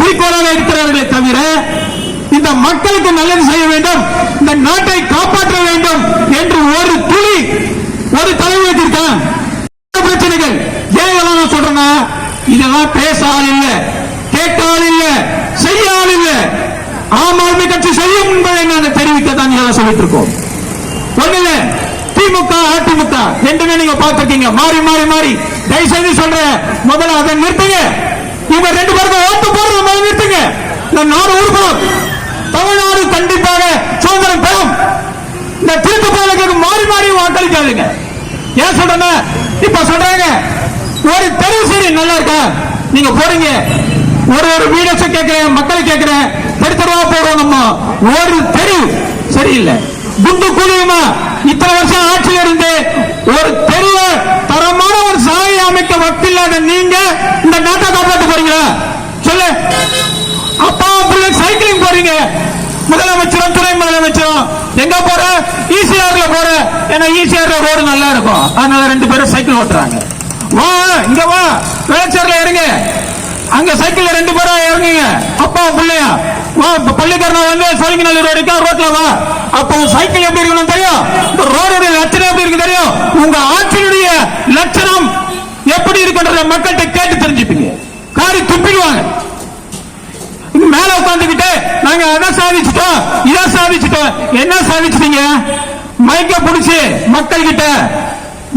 குறிக்கோளாக இருக்கிறார்களே தவிர இந்த மக்களுக்கு நல்லது செய்ய வேண்டும், இந்த நாட்டை காப்பாற்ற வேண்டும் என்று ஒரு துளி ஒரு தலைவருக்கான் பிரச்சனைகள். ஏன் நான் சொல்றேன்னா, இதெல்லாம் பேச ஆள் இல்ல, கேட்க ஆள் இல்ல, செய்ய ஆள் இல்ல. ஆம் ஆத்மி கட்சி செய்யும் என்பதை நான் தெரிவிக்கத்தான் சொல்லிட்டு இருக்கோம். ஒண்ணுல திமுக அதிமுக ரெண்டுமே நீங்க பார்த்திருக்கீங்க, மாறி மாறி மாறி. தயவுசெய்து சொல்ற, முதல்ல அதை நிறுத்துங்க. இவங்க ரெண்டு பேருக்கும் ஓட்டு போடுறது முதல்ல நிறுத்துங்க. இந்த நாடு உருப்படும், தமிழ்நாடு கண்டிப்பாக சுதந்திரம் பெறும். இந்த திருப்பதிக்கு மாறி மாறி வாக்களிக்காதுங்க. ஏன் சொல்றேன்னா, இப்ப சொல்றாங்க ஒரு தெரு சரி நல்லா இருக்கா, நீங்க போறீங்க ஒரு ஒரு வீட கேட்கிறேன், மக்களை கேட்கிறேன், தெரு தெருவா போறோம். நம்ம ஒரு தெரு சரியில்லை, குண்டு குழியுமா. இத்தனை வருஷம் ஆட்சியில் இருந்து ஒரு தெருவ தரமான ஒரு சாலை அமைக்க வக்கில்லாத நீங்க இந்த நாட்டை காப்பாற்ற போறீங்களா சொல்லு. அப்பா பிள்ளை சைக்கிளிங் போறீங்க, முதலமைச்சரும் துணை முதலமைச்சரும் எங்க போற, ஈசிஆர்ல போற. ஏன்னா ஈசிஆர்ல ரோடு நல்லா இருக்கும், அதனால ரெண்டு பேரும் சைக்கிள் ஓட்டுறாங்க. வா இங்க வா, வேளச்சேரில இறங்க, அங்க சைக்கிள் ரெண்டு பேரும் இறங்குங்க. அப்பா பிள்ளையா வா, பள்ளிக்காரன் வந்து சோழிங்கநல்லூர் ரோடுக்கா ரோட்ல வா. அப்போ சைக்கிள் எப்படி இருக்கணும் தெரியும், ரோடுடைய லட்சணம் எப்படி இருக்கு தெரியும், உங்க ஆட்சியுடைய லட்சணம் எப்படி இருக்குன்றத மக்கள்கிட்ட கேட்டு தெரிஞ்சுப்பீங்க. காரி துப்பிடுவாங்க. மேல உட்காந்துக்கிட்டு நாங்க அதை சாதிச்சுட்டோம் இதை சாதிச்சுட்டோம். என்ன சாதிச்சிட்டீங்க? மைக்க பிடிச்சு மக்கள் கிட்ட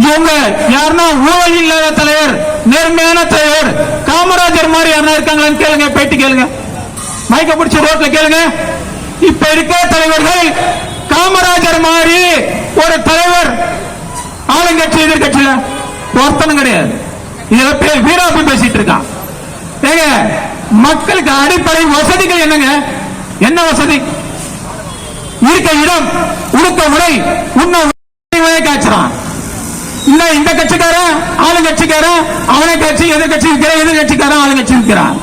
இவங்க யாருன்னா ஊழல் இல்லாத தலைவர், நேர்மையான தலைவர், காமராஜர் மாதிரி யாரா இருக்காங்களான்னு கேளுங்க, பேட்டி கேளுங்க, மைக்க பிடிச்சு ரோட்ல கேளுங்க. இப்ப இருக்க தலைவர்கள் காமராஜர் மாதிரி ஒரு தலைவர் ஆளுங்கட்சி எதிர்கட்சியில ஒருத்தனும் கிடையாது. இதுல வீராப்பி பேசிட்டு இருக்கான். மக்களுக்கு அடிப்படை வசதிகள் என்னங்க? என்ன வசதி? இருக்க இடம், உடுக்க உடை, உண்ண காய்ச்சறான். இல்ல இந்த கட்சிக்காரன் ஆளுங்கட்சிக்காரன் அவனை கட்சி, எதிர்கட்சி இருக்கிற எதிர்கட்சிக்காரன் ஆளுங்கட்சி இருக்கிறான்.